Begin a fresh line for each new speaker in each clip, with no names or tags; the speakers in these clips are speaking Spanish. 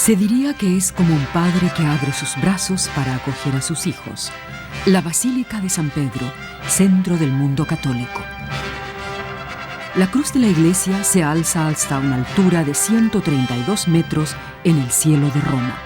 Se diría que es como un padre que abre sus brazos para acoger a sus hijos. La Basílica de San Pedro, centro del mundo católico. La cruz de la iglesia se alza hasta una altura de 132 metros en el cielo de Roma.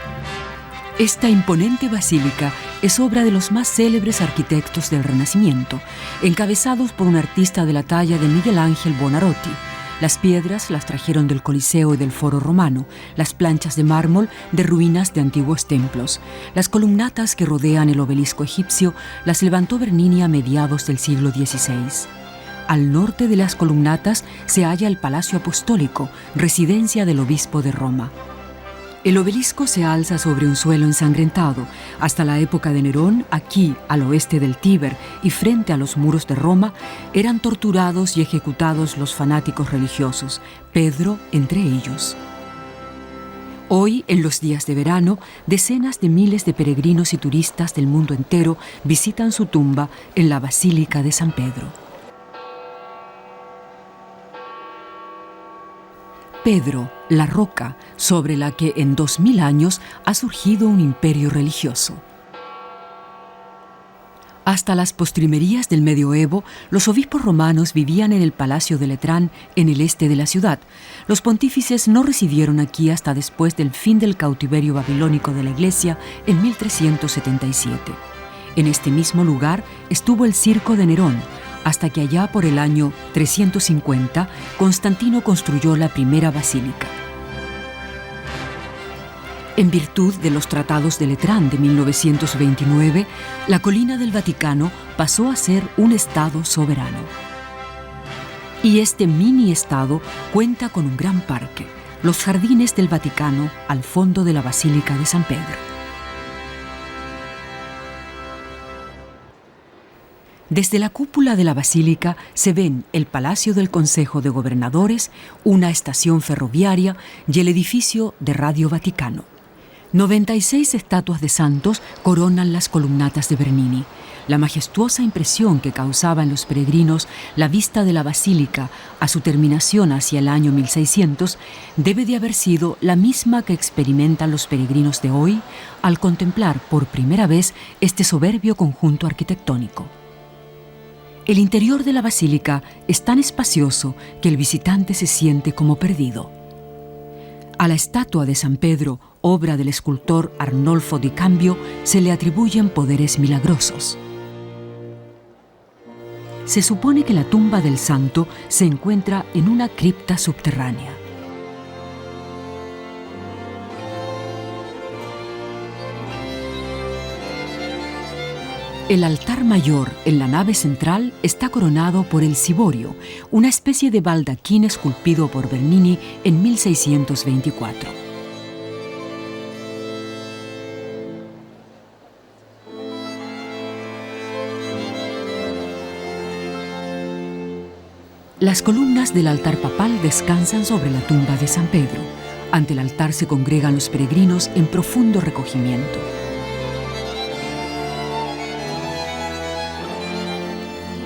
Esta imponente basílica es obra de los más célebres arquitectos del Renacimiento, encabezados por un artista de la talla de Miguel Ángel Buonarroti. Las piedras las trajeron del Coliseo y del Foro Romano, las planchas de mármol de ruinas de antiguos templos. Las columnatas que rodean el obelisco egipcio las levantó Bernini a mediados del siglo XVI. Al norte de las columnatas se halla el Palacio Apostólico, residencia del obispo de Roma. El obelisco se alza sobre un suelo ensangrentado. Hasta la época de Nerón, aquí, al oeste del Tíber y frente a los muros de Roma, eran torturados y ejecutados los fanáticos religiosos, Pedro entre ellos. Hoy, en los días de verano, decenas de miles de peregrinos y turistas del mundo entero visitan su tumba en la Basílica de San Pedro. Pedro, la roca sobre la que en 2000 años ha surgido un imperio religioso. Hasta las postrimerías del medioevo, los obispos romanos vivían en el Palacio de Letrán, en el este de la ciudad. Los pontífices no residieron aquí hasta después del fin del cautiverio babilónico de la Iglesia en 1377. En este mismo lugar estuvo el circo de Nerón, hasta que allá por el año 350 Constantino construyó la primera basílica. En virtud de los tratados de Letrán de 1929, la colina del Vaticano pasó a ser un estado soberano. Y este mini-estado cuenta con un gran parque, los Jardines del Vaticano, al fondo de la Basílica de San Pedro. Desde la cúpula de la basílica se ven el Palacio del Consejo de Gobernadores, una estación ferroviaria y el edificio de Radio Vaticano. 96 estatuas de santos coronan las columnatas de Bernini. La majestuosa impresión que causaba en los peregrinos la vista de la basílica a su terminación hacia el año 1600 debe de haber sido la misma que experimentan los peregrinos de hoy al contemplar por primera vez este soberbio conjunto arquitectónico. El interior de la basílica es tan espacioso que el visitante se siente como perdido. A la estatua de San Pedro, obra del escultor Arnolfo di Cambio, se le atribuyen poderes milagrosos. Se supone que la tumba del santo se encuentra en una cripta subterránea. El altar mayor en la nave central está coronado por el ciborio, una especie de baldaquín esculpido por Bernini en 1624. Las columnas del altar papal descansan sobre la tumba de San Pedro. Ante el altar se congregan los peregrinos en profundo recogimiento.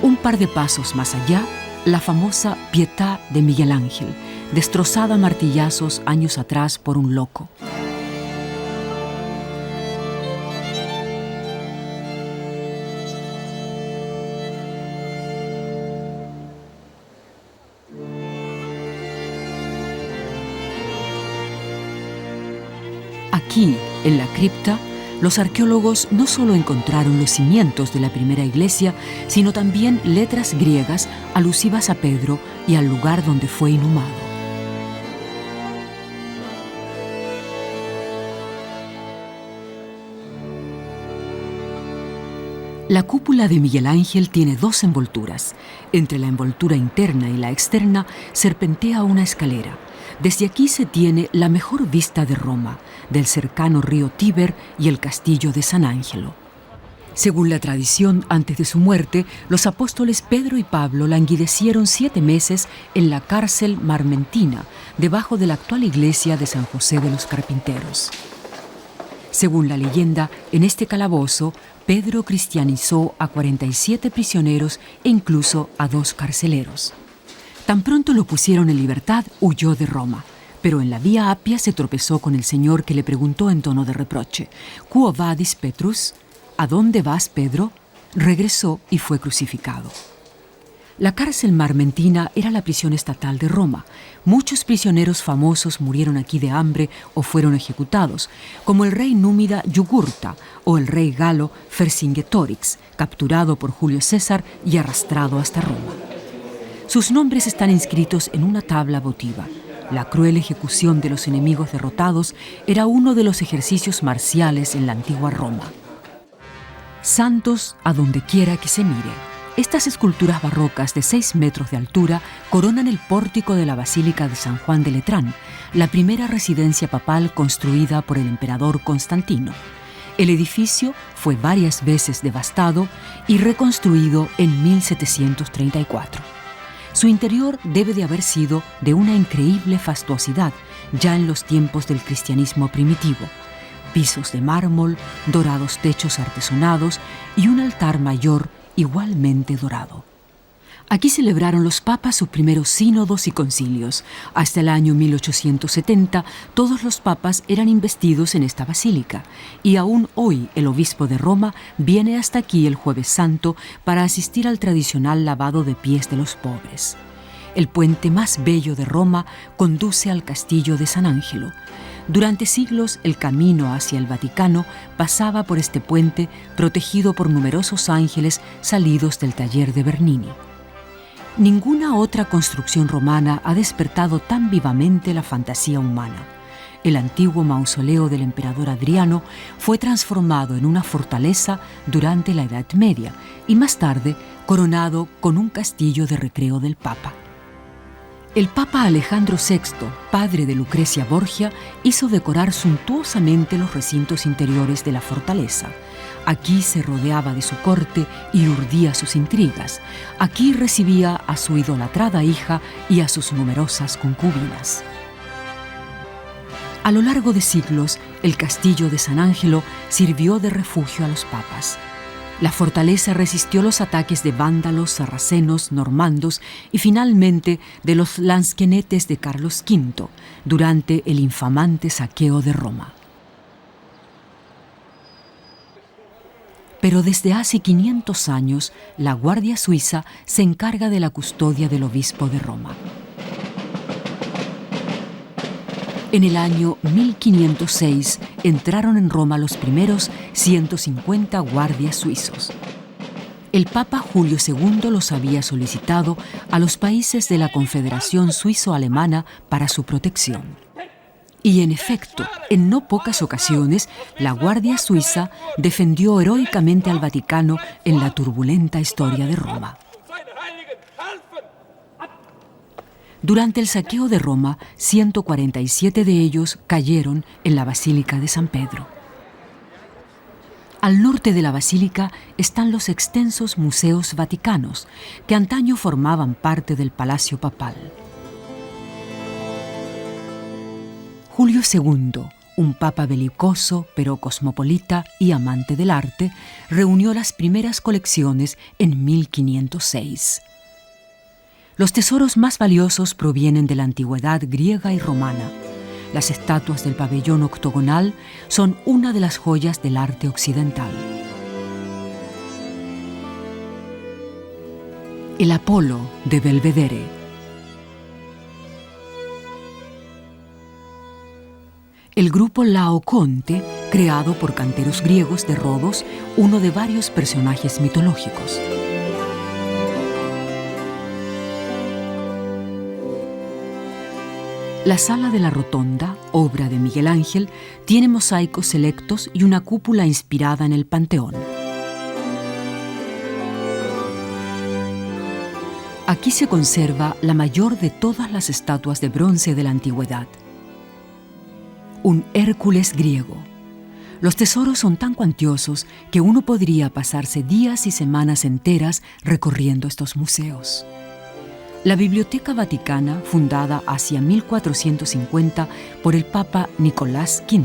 Un par de pasos más allá, la famosa Pietà de Miguel Ángel, destrozada a martillazos años atrás por un loco. Aquí, en la cripta, los arqueólogos no solo encontraron los cimientos de la primera iglesia, sino también letras griegas alusivas a Pedro y al lugar donde fue inhumado. La cúpula de Miguel Ángel tiene dos envolturas. Entre la envoltura interna y la externa serpentea una escalera. Desde aquí se tiene la mejor vista de Roma, del cercano río Tíber y el castillo de San Ángelo. Según la tradición, antes de su muerte, los apóstoles Pedro y Pablo languidecieron 7 meses en la cárcel marmentina, debajo de la actual iglesia de San José de los Carpinteros. Según la leyenda, en este calabozo, Pedro cristianizó a 47 prisioneros e incluso a 2 carceleros. Tan pronto lo pusieron en libertad, huyó de Roma. pero en la vía Apia se tropezó con el Señor, que le preguntó en tono de reproche: «¿Quo vadis, Petrus?» ¿A dónde vas, Pedro? Regresó y fue crucificado. La cárcel marmentina era la prisión estatal de Roma. Muchos prisioneros famosos murieron aquí de hambre o fueron ejecutados, como el rey númida Jugurta o el rey galo Vercingetorix, capturado por Julio César y arrastrado hasta Roma. Sus nombres están inscritos en una tabla votiva. La cruel ejecución de los enemigos derrotados era uno de los ejercicios marciales en la antigua Roma. Santos a donde quiera que se mire. Estas esculturas barrocas de 6 metros de altura coronan el pórtico de la Basílica de San Juan de Letrán, la primera residencia papal construida por el emperador Constantino. El edificio fue varias veces devastado y reconstruido en 1734. Su interior debe de haber sido de una increíble fastuosidad ya en los tiempos del cristianismo primitivo. Pisos de mármol, dorados techos artesonados y un altar mayor igualmente dorado. Aquí celebraron los papas sus primeros sínodos y concilios. Hasta el año 1870 todos los papas eran investidos en esta basílica, y aún hoy el obispo de Roma viene hasta aquí el Jueves Santo para asistir al tradicional lavado de pies de los pobres. El puente más bello de Roma conduce al castillo de San Angelo. Durante siglos el camino hacia el Vaticano pasaba por este puente protegido por numerosos ángeles salidos del taller de Bernini. Ninguna otra construcción romana ha despertado tan vivamente la fantasía humana. El antiguo mausoleo del emperador Adriano fue transformado en una fortaleza durante la Edad Media y más tarde coronado con un castillo de recreo del Papa. El Papa Alejandro VI, padre de Lucrecia Borgia, hizo decorar suntuosamente los recintos interiores de la fortaleza. Aquí se rodeaba de su corte y urdía sus intrigas. Aquí recibía a su idolatrada hija y a sus numerosas concubinas. A lo largo de siglos, el castillo de San Angelo sirvió de refugio a los papas. La fortaleza resistió los ataques de vándalos, sarracenos, normandos y finalmente de los lansquenetes de Carlos V durante el infamante saqueo de Roma. Pero desde hace 500 años, la Guardia Suiza se encarga de la custodia del obispo de Roma. En el año 1506 entraron en Roma los primeros 150 guardias suizos. El Papa Julio II los había solicitado a los países de la Confederación Suizo-Alemana para su protección. Y en efecto, en no pocas ocasiones, la Guardia Suiza defendió heroicamente al Vaticano en la turbulenta historia de Roma. Durante el saqueo de Roma, 147 de ellos cayeron en la Basílica de San Pedro. Al norte de la basílica están los extensos museos vaticanos, que antaño formaban parte del Palacio Papal. Julio II, un papa belicoso pero cosmopolita y amante del arte, reunió las primeras colecciones en 1506. Los tesoros más valiosos provienen de la antigüedad griega y romana. Las estatuas del pabellón octogonal son una de las joyas del arte occidental. El Apolo de Belvedere. El grupo Laoconte, creado por canteros griegos de Rodos, uno de varios personajes mitológicos. La Sala de la Rotonda, obra de Miguel Ángel, tiene mosaicos selectos y una cúpula inspirada en el Panteón. Aquí se conserva la mayor de todas las estatuas de bronce de la antigüedad. Un Hércules griego. Los tesoros son tan cuantiosos que uno podría pasarse días y semanas enteras recorriendo estos museos. La Biblioteca Vaticana, fundada hacia 1450 por el Papa Nicolás V,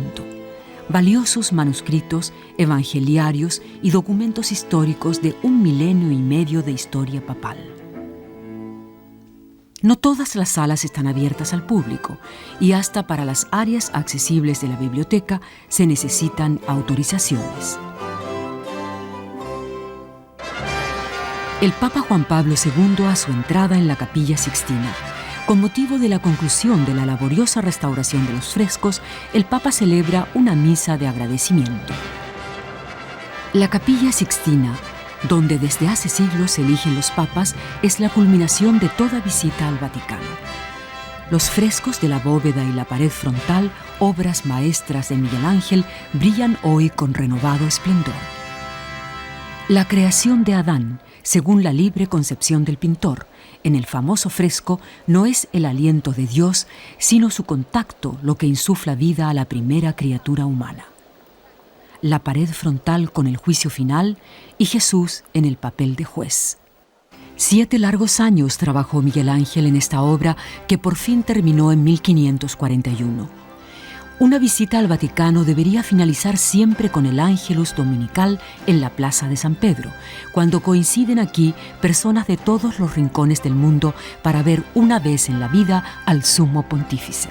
valiosos manuscritos, evangeliarios y documentos históricos de 1 milenio y medio de historia papal. No todas las salas están abiertas al público y hasta para las áreas accesibles de la biblioteca se necesitan autorizaciones. El Papa Juan Pablo II, a su entrada en la Capilla Sixtina, con motivo de la conclusión de la laboriosa restauración de los frescos, el Papa celebra una misa de agradecimiento. La Capilla Sixtina, donde desde hace siglos se eligen los papas, es la culminación de toda visita al Vaticano. Los frescos de la bóveda y la pared frontal, obras maestras de Miguel Ángel, brillan hoy con renovado esplendor. La creación de Adán, según la libre concepción del pintor, en el famoso fresco no es el aliento de Dios, sino su contacto lo que insufla vida a la primera criatura humana. La pared frontal con el juicio final y Jesús en el papel de juez. 7 largos años trabajó Miguel Ángel en esta obra que por fin terminó en 1541. Una visita al Vaticano debería finalizar siempre con el Ángelus dominical en la Plaza de San Pedro, cuando coinciden aquí personas de todos los rincones del mundo para ver una vez en la vida al Sumo Pontífice.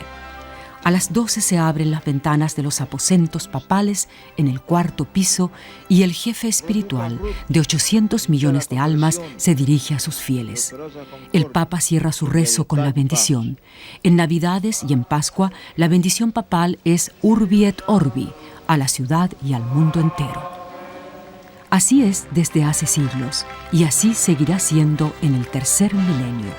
A las 12 se abren las ventanas de los aposentos papales en el 4º piso y el jefe espiritual de 800 millones de almas se dirige a sus fieles. El Papa cierra su rezo con la bendición. En Navidades y en Pascua, la bendición papal es Urbi et Orbi, a la ciudad y al mundo entero. Así es desde hace siglos y así seguirá siendo en el tercer milenio.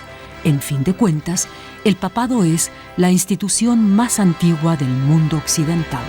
En fin de cuentas, el papado es la institución más antigua del mundo occidental.